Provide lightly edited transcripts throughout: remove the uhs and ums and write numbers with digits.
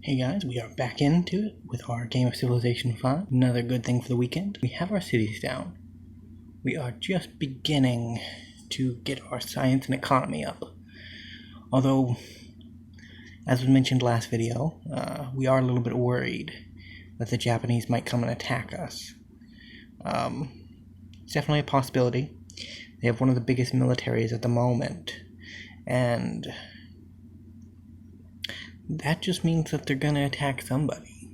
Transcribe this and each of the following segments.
Hey guys, we are back into it with our game of Civilization 5. Another good thing for the weekend. We have our cities down. We are just beginning to get our science and economy up. Although, as was mentioned last video, we are a little bit worried that the Japanese might come and attack us. It's definitely a possibility. They have one of the biggest militaries at the moment, and that just means that they're gonna attack somebody.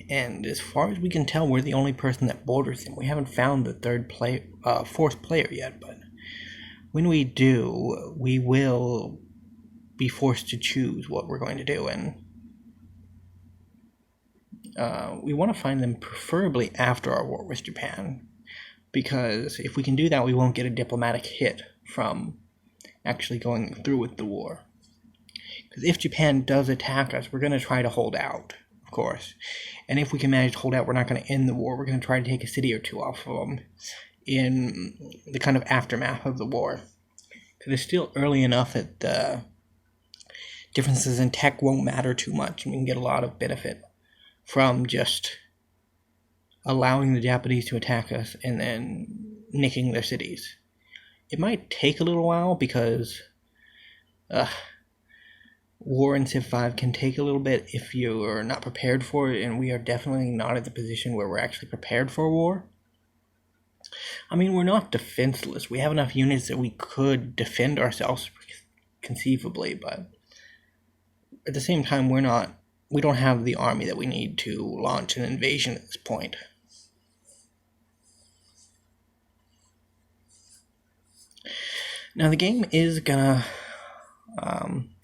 And as far as we can tell, we're the only person that borders them. We haven't found the fourth player yet, but when we do, we will be forced to choose what we're going to do, and we want to find them preferably after our war with Japan, because if we can do that, we won't get a diplomatic hit from actually going through with the war. Because if Japan does attack us, we're going to try to hold out, of course. And if we can manage to hold out, we're not going to end the war. We're going to try to take a city or two off of them in the kind of aftermath of the war. Because it's still early enough that the differences in tech won't matter too much, and we can get a lot of benefit from just allowing the Japanese to attack us and then nicking their cities. It might take a little while because war in Civ 5 can take a little bit if you are not prepared for it, and we are definitely not at the position where we're actually prepared for war. I mean, we're not defenseless. We have enough units that we could defend ourselves conceivably, but at the same time, we don't have the army that we need to launch an invasion at this point. Now, the game is gonna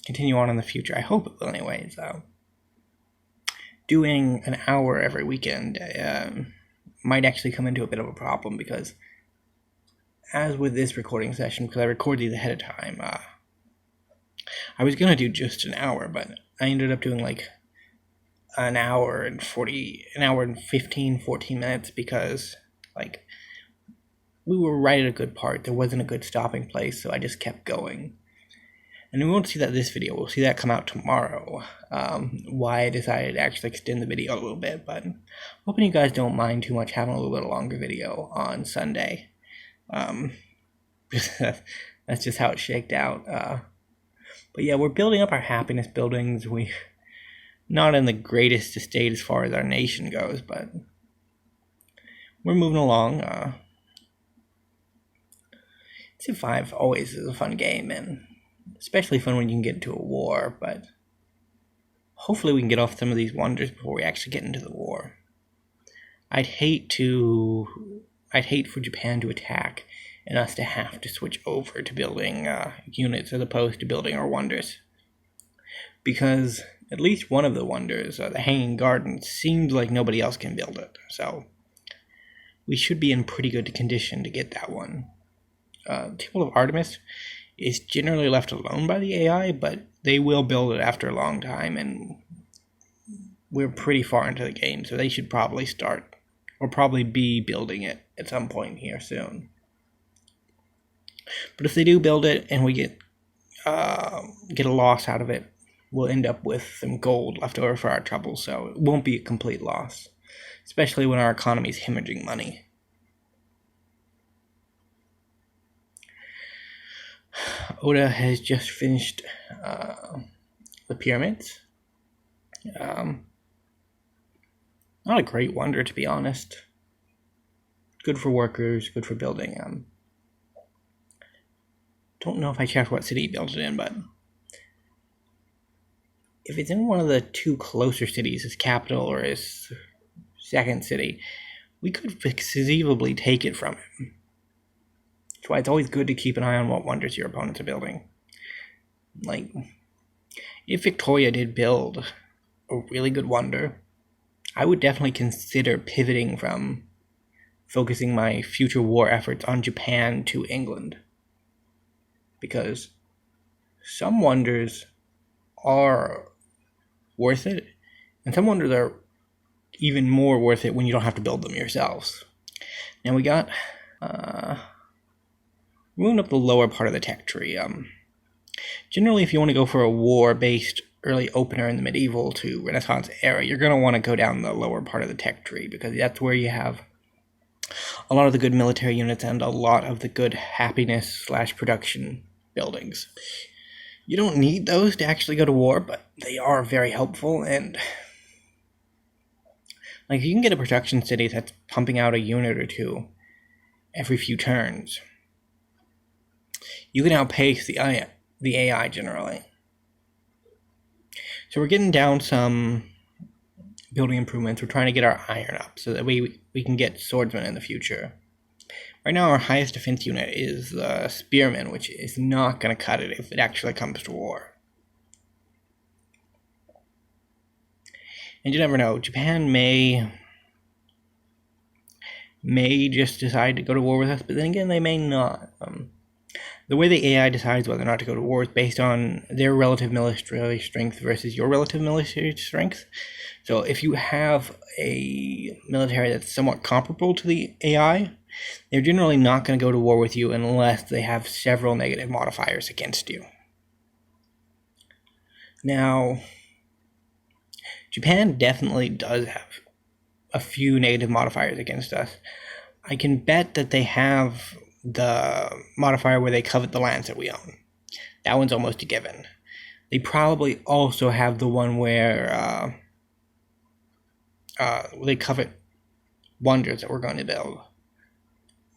continue on in the future. I hope it will anyways. Doing an hour every weekend might actually come into a bit of a problem, because as with this recording session, because I record these ahead of time, I was going to do just an hour, but I ended up doing like an hour and 15, 14 minutes, because like we were right at a good part. There wasn't a good stopping place, so I just kept going. And we won't see that this video. We'll see that come out tomorrow. Why I decided to actually extend the video a little bit. But I'm hoping you guys don't mind too much having a little bit longer video on Sunday. That's just how it shaked out. But yeah, we're building up our happiness buildings. We're not in the greatest state as far as our nation goes, but we're moving along. Civ 5 always is a fun game, and especially fun when you can get into a war, but hopefully we can get off some of these wonders before we actually get into the war. I'd hate for Japan to attack and us to have to switch over to building units as opposed to building our wonders. Because at least one of the wonders, the Hanging Garden, seems like nobody else can build it, so we should be in pretty good condition to get that one. Temple of Artemis is generally left alone by the AI, but they will build it after a long time, and we're pretty far into the game, so they should probably start, or probably be building it at some point here soon. But if they do build it and we get a loss out of it, we'll end up with some gold left over for our trouble, so it won't be a complete loss, especially when our economy is hemorrhaging money. Oda has just finished the pyramids. Not a great wonder, to be honest. Good for workers, good for building. Don't know if I checked what city he built it in, but if it's in one of the two closer cities, his capital or his second city, we could conceivably take it from him. That's why it's always good to keep an eye on what wonders your opponents are building. Like, if Victoria did build a really good wonder, I would definitely consider pivoting from focusing my future war efforts on Japan to England. Because some wonders are worth it, and some wonders are even more worth it when you don't have to build them yourselves. Now we got moving up the lower part of the tech tree. Generally, if you want to go for a war based early opener in the medieval to Renaissance era, you're going to want to go down the lower part of the tech tree, because that's where you have a lot of the good military units and a lot of the good happiness/production buildings. You don't need those to actually go to war, but they are very helpful. And like, you can get a production city that's pumping out a unit or two every few turns, you can outpace the AI generally. So we're getting down some building improvements. We're trying to get our iron up so that we can get swordsmen in the future. Right now our highest defense unit is the spearmen, which is not going to cut it if it actually comes to war. And you never know, Japan may just decide to go to war with us, but then again, they may not. The way the AI decides whether or not to go to war is based on their relative military strength versus your relative military strength. So if you have a military that's somewhat comparable to the AI, they're generally not going to go to war with you unless they have several negative modifiers against you. Now, Japan definitely does have a few negative modifiers against us. I can bet that they have the modifier where they covet the lands that we own. That one's almost a given. They probably also have the one where they covet wonders that we're going to build.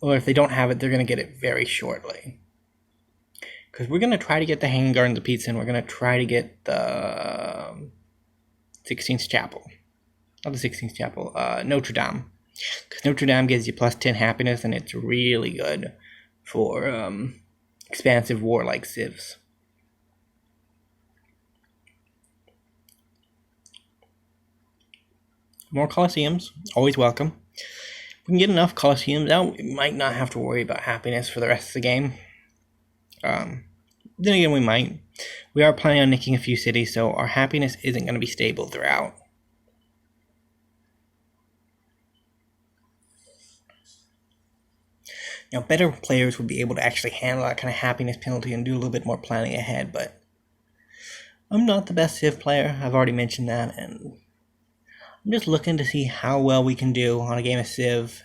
Or if they don't have it, they're going to get it very shortly. Because we're going to try to get the Hanging Gardens of Pizza, and we're going to try to get the 16th Chapel. Not the 16th Chapel, Notre Dame. Because Notre Dame gives you plus 10 happiness, and it's really good for expansive warlike civs. More Colosseums, always welcome. If we can get enough Colosseums out, we might not have to worry about happiness for the rest of the game. Then again, we might. We are planning on nicking a few cities, so our happiness isn't going to be stable throughout. Now, better players would be able to actually handle that kind of happiness penalty and do a little bit more planning ahead, but I'm not the best Civ player, I've already mentioned that, and I'm just looking to see how well we can do on a game of Civ,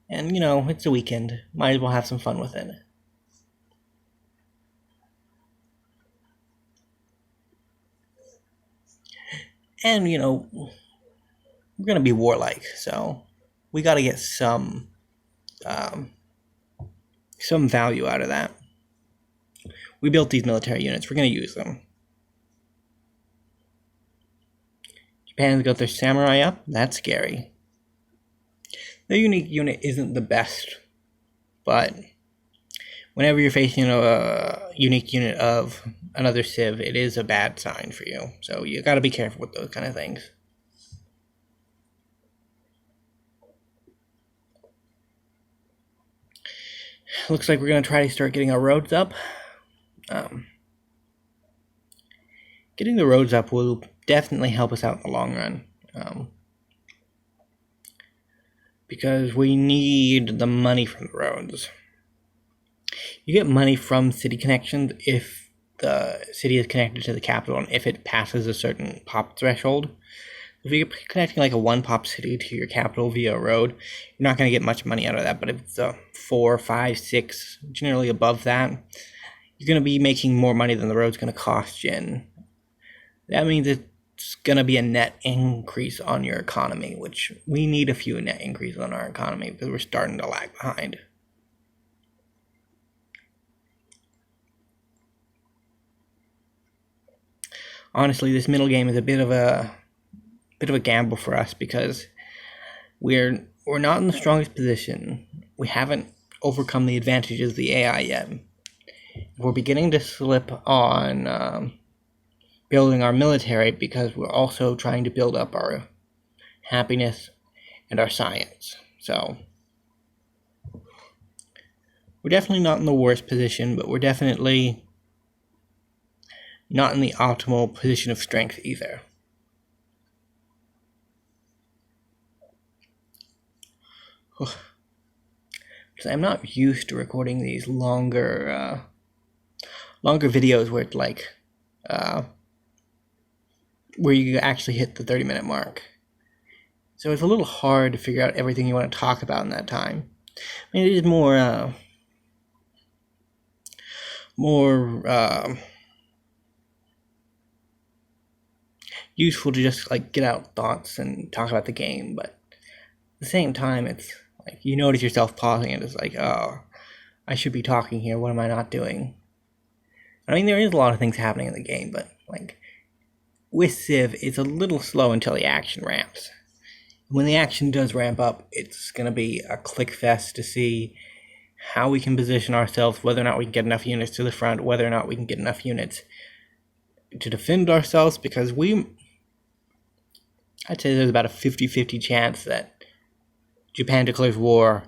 and it's a weekend, might as well have some fun with it. And, we're going to be warlike, so we got to get some value out of that. We built these military units. We're going to use them. Japan's got their samurai up. That's scary. Their unique unit isn't the best, but whenever you're facing a unique unit of another civ, it is a bad sign for you. So you got to be careful with those kind of things. Looks like we're going to try to start getting our roads up. Getting the roads up will definitely help us out in the long run. Because we need the money from the roads. You get money from city connections if the city is connected to the capital and if it passes a certain pop threshold. If you're connecting like a 1-pop city to your capital via a road, you're not going to get much money out of that. But if it's a 4, 5, 6, generally above that, you're going to be making more money than the road's going to cost you. And that means it's going to be a net increase on your economy, which we need a few net increases on our economy because we're starting to lag behind. Honestly, this middle game is a bit of a gamble for us because we're not in the strongest position. We haven't overcome the advantages of the AI yet. We're beginning to slip on building our military because we're also trying to build up our happiness and our science. So we're definitely not in the worst position, but we're definitely not in the optimal position of strength either. Because I'm not used to recording these longer videos where it's like where you actually hit the 30-minute mark. So it's a little hard to figure out everything you want to talk about in that time. I mean, it is more useful to just like get out thoughts and talk about the game, but at the same time, it's like you notice yourself pausing and it's like, oh, I should be talking here. What am I not doing? I mean, there is a lot of things happening in the game, but like with Civ, it's a little slow until the action ramps. When the action does ramp up, it's going to be a click fest to see how we can position ourselves, whether or not we can get enough units to the front, whether or not we can get enough units to defend ourselves, because I'd say there's about a 50-50 chance that Japan declares war,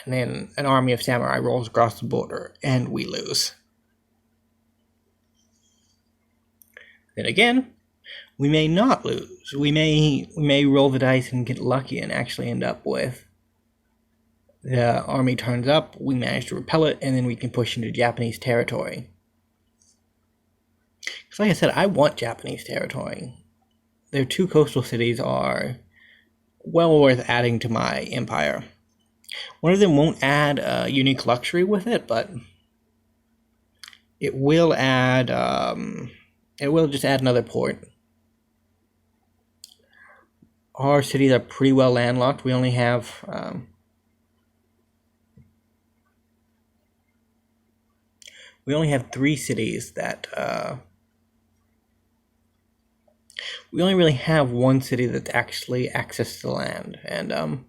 and then an army of samurai rolls across the border, and we lose. Then again, we may not lose. We may roll the dice and get lucky and actually end up with the army turns up, we manage to repel it, and then we can push into Japanese territory. Because like I said, I want Japanese territory. Their 2 coastal cities are well worth adding to my empire. One of them won't add a unique luxury with it, but it will add, it will just add another port. Our cities are pretty well landlocked. We only have we only have 3 cities that we only really have 1 city that's actually access to the land, and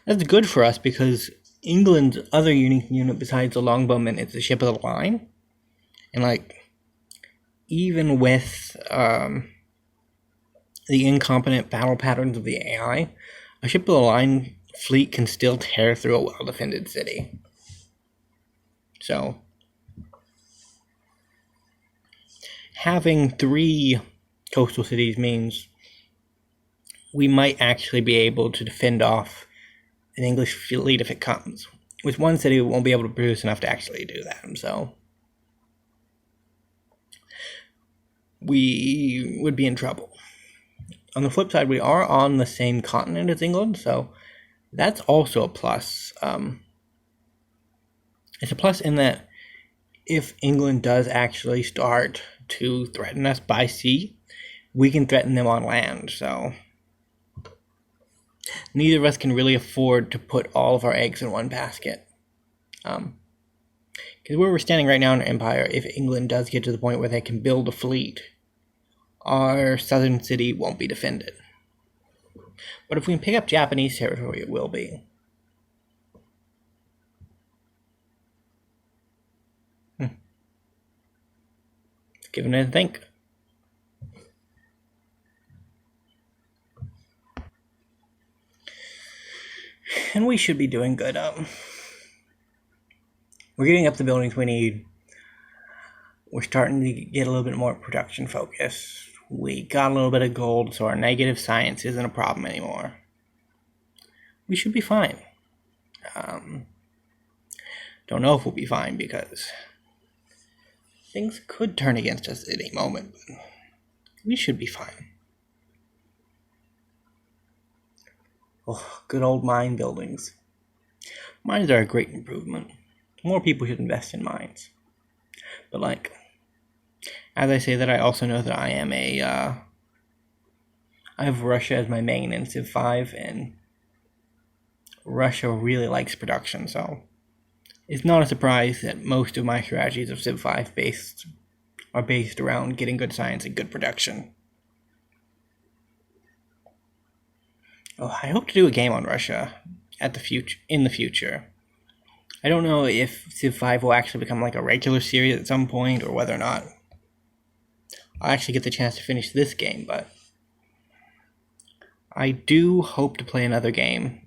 that's good for us because England's other unique unit besides the longbowmen is the ship of the line, and like even with the incompetent battle patterns of the AI, a ship of the line fleet can still tear through a well-defended city. So, having 3 coastal cities means we might actually be able to defend off an English fleet if it comes. With 1 city, we won't be able to produce enough to actually do that, so we would be in trouble. On the flip side, we are on the same continent as England, so that's also a plus. It's a plus in that if England does actually start to threaten us by sea, we can threaten them on land, so neither of us can really afford to put all of our eggs in one basket. Because where we're standing right now in our empire, if England does get to the point where they can build a fleet, our southern city won't be defended. But if we can pick up Japanese territory, it will be. Giving it a think. And we should be doing good. We're getting up the buildings we need. We're starting to get a little bit more production focus. We got a little bit of gold, so our negative science isn't a problem anymore. We should be fine. Don't know if we'll be fine because things could turn against us at any moment, but we should be fine. Oh, good old mine buildings. Mines are a great improvement. More people should invest in mines. But like, as I say that, I also know that I am I have Russia as my main in Civ 5, and Russia really likes production, so it's not a surprise that most of my strategies of Civ 5 are based around getting good science and good production. Oh, I hope to do a game on Russia in the future. I don't know if Civ 5 will actually become like a regular series at some point, or whether or not I'll actually get the chance to finish this game, but I do hope to play another game,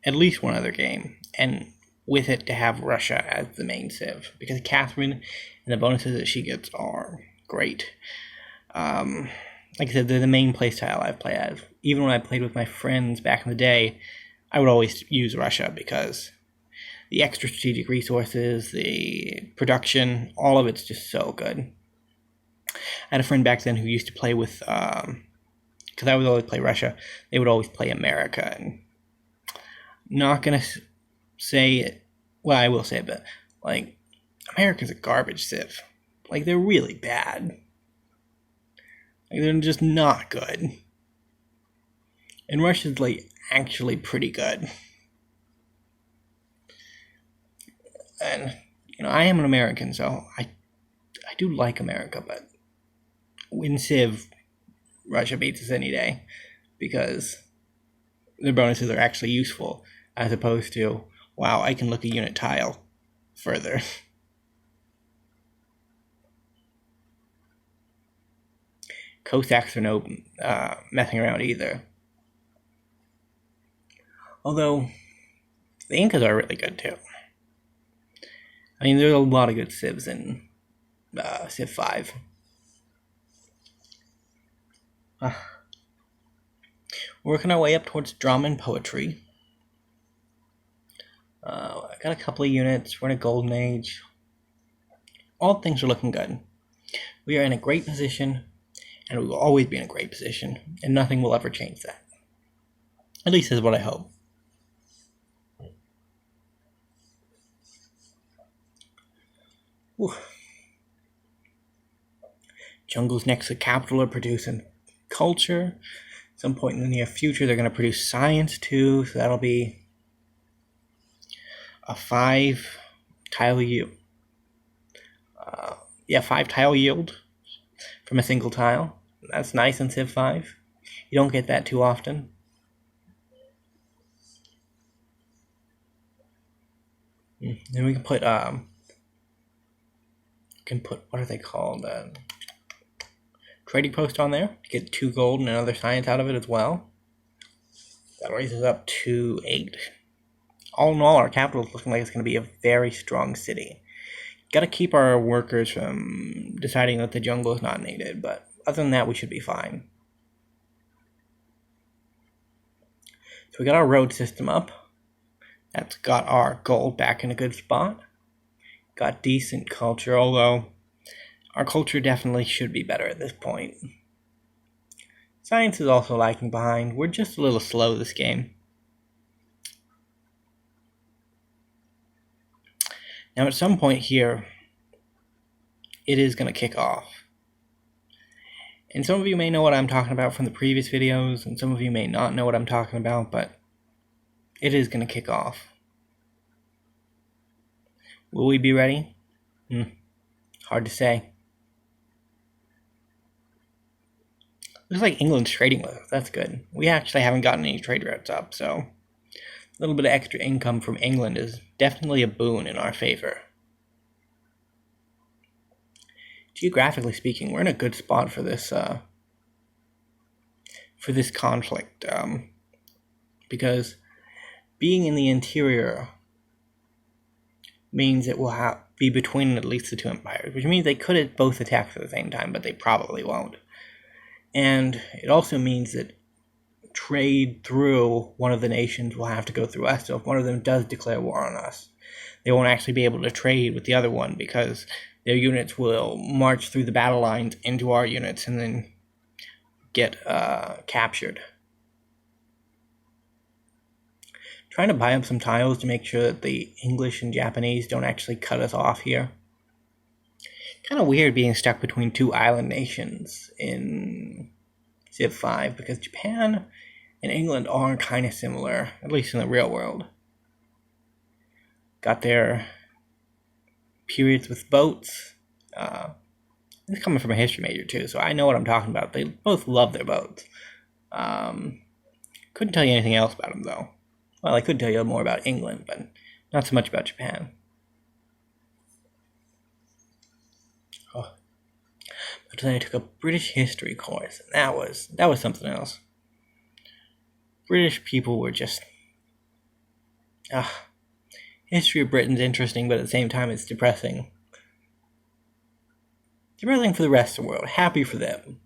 at least one other game, and with it to have Russia as the main Civ, because Catherine and the bonuses that she gets are great. Like I said, they're the main playstyle I've played as. Even when I played with my friends back in the day, I would always use Russia because the extra strategic resources, the production, all of it's just so good. I had a friend back then who used to play with, because I would always play Russia, they would always play America. And not going to say it, well, I will say it, but, like, America's a garbage civ. Like, they're really bad. Like, they're just not good. And Russia's, like, actually pretty good. And, I am an American, so I do like America, but in Civ, Russia beats us any day because the bonuses are actually useful, as opposed to, wow, I can look a unit tile further. Cossacks are no messing around either. Although, the Incas are really good too. I mean, there's a lot of good civs in Civ 5. Working our way up towards drama and poetry. I got a couple of units. We're in a golden age. All things are looking good. We are in a great position, and we will always be in a great position, and nothing will ever change that. At least is what I hope. Whew. Jungles next to the capital are producing culture. At some point in the near future, they're going to produce science too, so that'll be a 5 tile yield. 5 tile yield from a single tile. That's nice in Civ 5. You don't get that too often. Then we can put what are they called? Trading post on there. Get 2 gold and another science out of it as well. That raises up to 8. All in all, our capital is looking like it's going to be a very strong city. Got to keep our workers from deciding that the jungle is not needed, but other than that, we should be fine. So we got our road system up. That's got our gold back in a good spot. Got decent culture, although our culture definitely should be better at this point. Science is also lagging behind. We're just a little slow this game. Now at some point here, it is going to kick off. And some of you may know what I'm talking about from the previous videos, and some of you may not know what I'm talking about, but it is going to kick off. Will we be ready? Hard to say. Looks like England's trading with us. That's good. We actually haven't gotten any trade routes up, so a little bit of extra income from England is definitely a boon in our favor. Geographically speaking, we're in a good spot for this conflict, because being in the interior means it will be between at least the 2 empires, which means they could both attack at the same time, but they probably won't. And it also means that trade through one of the nations will have to go through us. So if one of them does declare war on us, they won't actually be able to trade with the other one because their units will march through the battle lines into our units and then get captured. Trying to buy up some tiles to make sure that the English and Japanese don't actually cut us off here. Kind of weird being stuck between 2 island nations in Civ 5 because Japan and England are kind of similar, at least in the real world. Got their periods with boats. This is coming from a history major too, so I know what I'm talking about. They both love their boats. Couldn't tell you anything else about them though. Well, I could tell you more about England, but not so much about Japan. But then I took a British history course, and that was something else. British people were just... history of Britain's interesting, but at the same time it's depressing. Depressing for the rest of the world. Happy for them.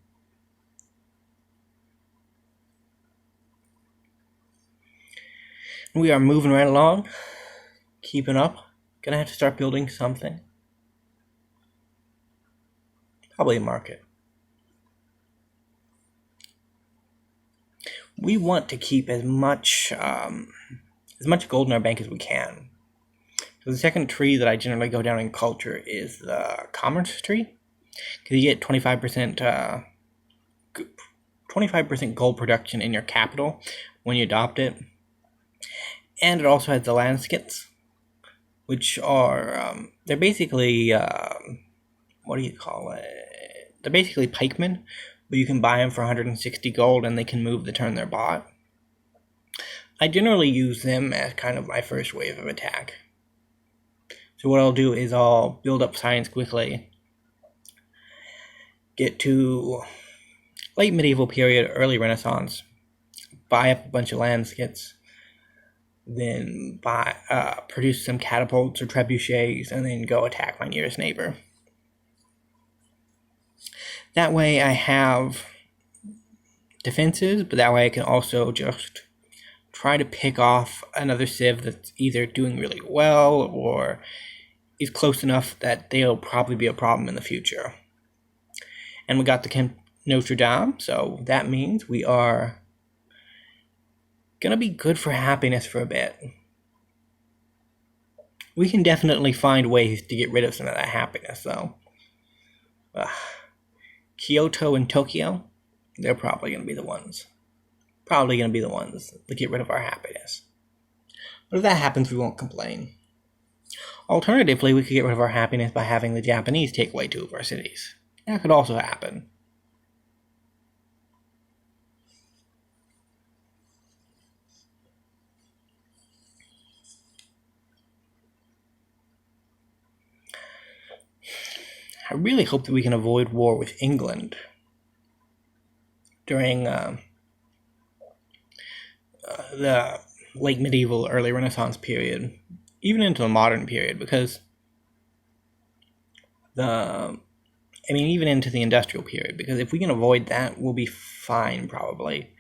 We are moving right along. Keeping up. Gonna have to start building something. probably a market. We want to keep as much gold in our bank as we can. So the second tree that I generally go down in culture is the commerce tree, because you get 25% gold production in your capital when you adopt it, and it also has the land skits, which are they're basically what do you call it? They're basically pikemen, but you can buy them for 160 gold, and they can move the turn they're bought. I generally use them as kind of my first wave of attack. So what I'll do is I'll build up science quickly, get to late medieval period, early Renaissance, buy up a bunch of land skits, then produce some catapults or trebuchets, and then go attack my nearest neighbor. That way I have defenses, but that way I can also just try to pick off another civ that's either doing really well or is close enough that they'll probably be a problem in the future. And we got the Notre Dame, so that means we are gonna be good for happiness for a bit. We can definitely find ways to get rid of some of that happiness, though. Kyoto and Tokyo, they're probably gonna be the ones. That get rid of our happiness. But if that happens, we won't complain. Alternatively, we could get rid of our happiness by having the Japanese take away 2 of our cities. That could also happen. I really hope that we can avoid war with England during the late medieval, early Renaissance period, even into the modern period, because even into the industrial period, because if we can avoid that, we'll be fine, probably.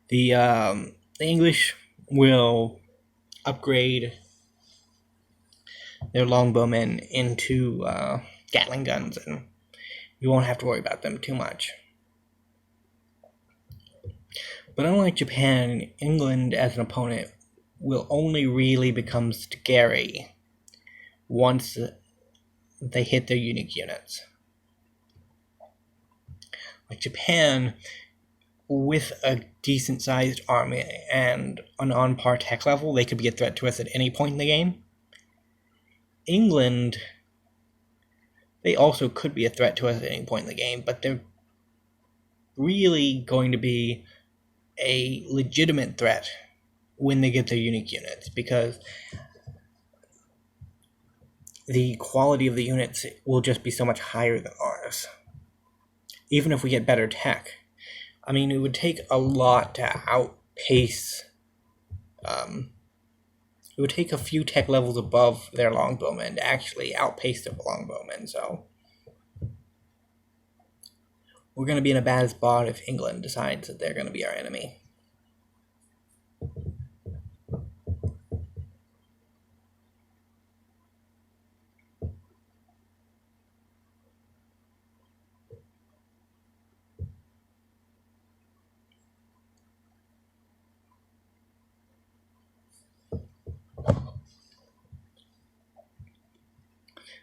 The English will upgrade their longbowmen into Gatling guns, and we won't have to worry about them too much. But unlike Japan, England as an opponent will only really become scary once they hit their unique units. Like Japan, with a decent-sized army and an on-par tech level, they could be a threat to us at any point in the game. England, they also could be a threat to us at any point in the game, but they're really going to be a legitimate threat when they get their unique units, because the quality of the units will just be so much higher than ours. Even if we get better tech. I mean, it would take a lot to outpace... it would take a few tech levels above their longbowmen to actually outpace their longbowmen, so... we're going to be in a bad spot if England decides that they're going to be our enemy.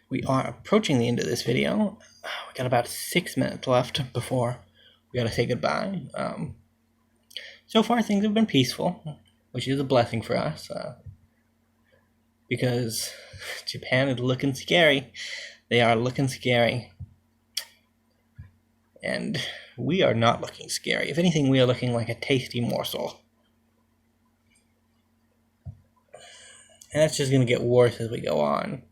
We are approaching the end of this video. We got about 6 minutes left before we gotta say goodbye. So far things have been peaceful, which is a blessing for us, because Japan is looking scary. They are looking scary. And we are not looking scary. If anything, we are looking like a tasty morsel. And that's just gonna get worse as we go on.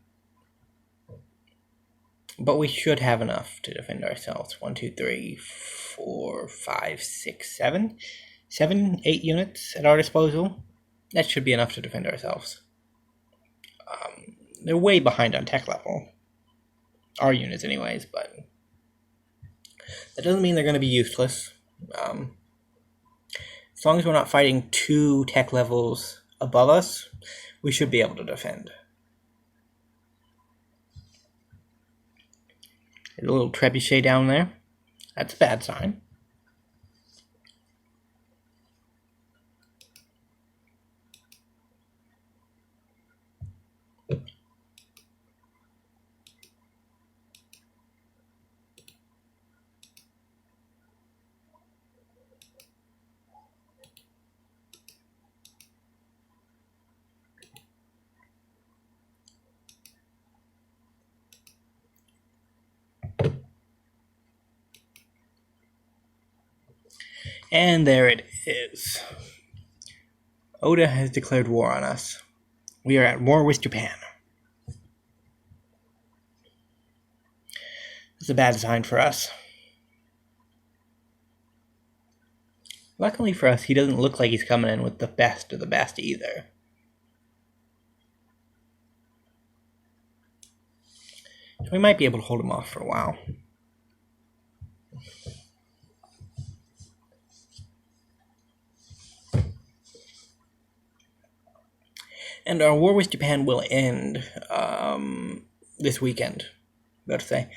But we should have enough to defend ourselves. 1, 2, 3, 4, 5, 6, 7. 7, 8 units at our disposal. That should be enough to defend ourselves. They're way behind on tech level. Our units anyways, but... that doesn't mean they're going to be useless. As long as we're not fighting 2 tech levels above us, we should be able to defend. There's a little trebuchet down there. That's a bad sign. And there it is. Oda has declared war on us. We are at war with Japan. It's a bad sign for us. Luckily for us, he doesn't look like he's coming in with the best of the best either. So we might be able to hold him off for a while. And our war with Japan will end this weekend. About to say,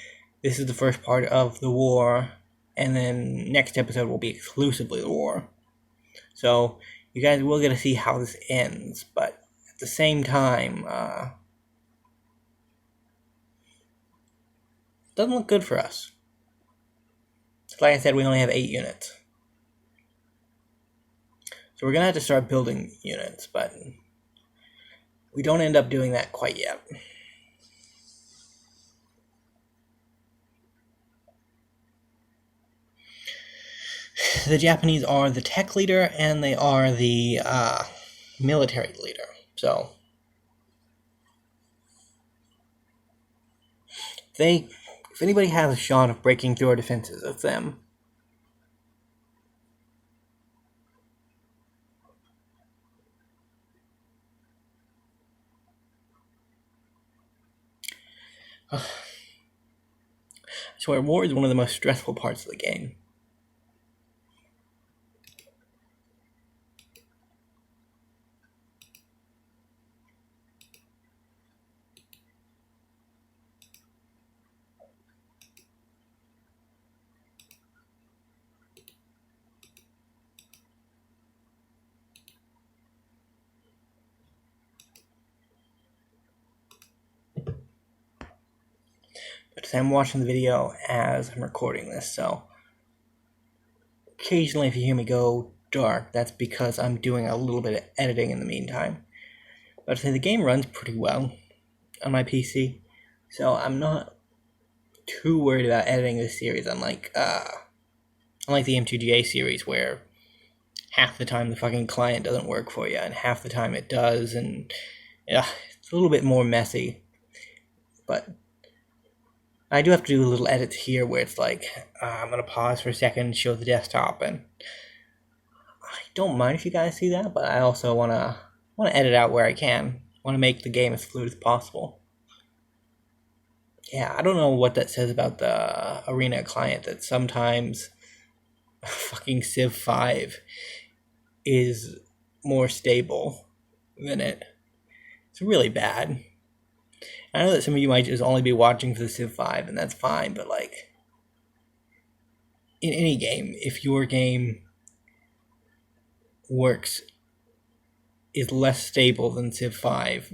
this is the first part of the war, and then next episode will be exclusively the war. So you guys will get to see how this ends, but at the same time, doesn't look good for us. Like I said, we only have 8 units. So we're going to have to start building units, but we don't end up doing that quite yet. The Japanese are the tech leader, and they are the military leader. So if anybody has a shot of breaking through our defenses, it's them. I swear, war is one of the most stressful parts of the game. But I'm watching the video as I'm recording this, so occasionally if you hear me go dark, that's because I'm doing a little bit of editing in the meantime. But I'd say the game runs pretty well on my PC, so I'm not too worried about editing this series, unlike the M2GA series, where half the time the fucking client doesn't work for you, and half the time it does, and yeah, it's a little bit more messy. But I do have to do a little edits here where it's like, I'm going to pause for a second, show the desktop, and I don't mind if you guys see that, but I also want to edit out where I can. I want to make the game as fluid as possible. Yeah, I don't know what that says about the Arena client, that sometimes fucking Civ 5 is more stable than it. It's really bad. I know that some of you might just only be watching for the Civ 5, and that's fine, but like, in any game, if your game is less stable than Civ 5,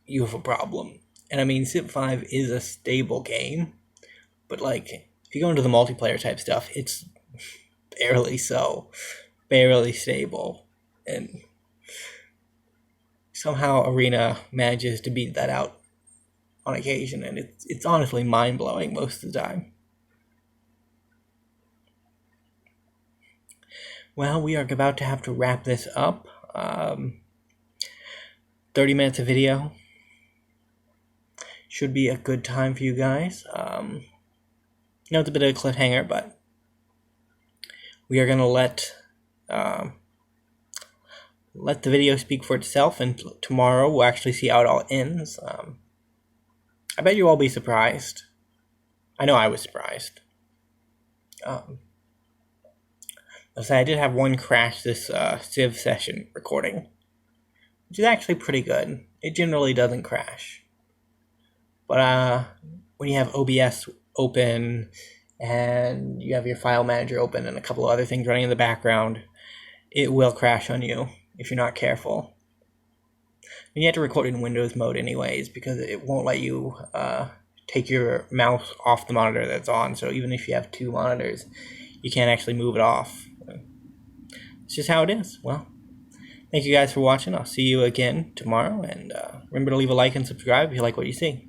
you have a problem. And I mean, Civ 5 is a stable game, but like, if you go into the multiplayer type stuff, it's barely stable, and somehow Arena manages to beat that out on occasion, and it's honestly mind-blowing most of the time. Well, we are about to have to wrap this up. 30 minutes of video should be a good time for you guys. It's a bit of a cliffhanger, but we are going to let the video speak for itself, and tomorrow we'll actually see how it all ends. I bet you'll all be surprised. I know I was surprised. I'll say I did have one crash this Civ session recording, which is actually pretty good. It generally doesn't crash. But when you have OBS open and you have your file manager open and a couple of other things running in the background, it will crash on you if you're not careful. And you have to record in Windows mode anyways, because it won't let you take your mouse off the monitor that's on. So even if you have two monitors, you can't actually move it off. It's just how it is. Well, thank you guys for watching. I'll see you again tomorrow, and remember to leave a like and subscribe if you like what you see.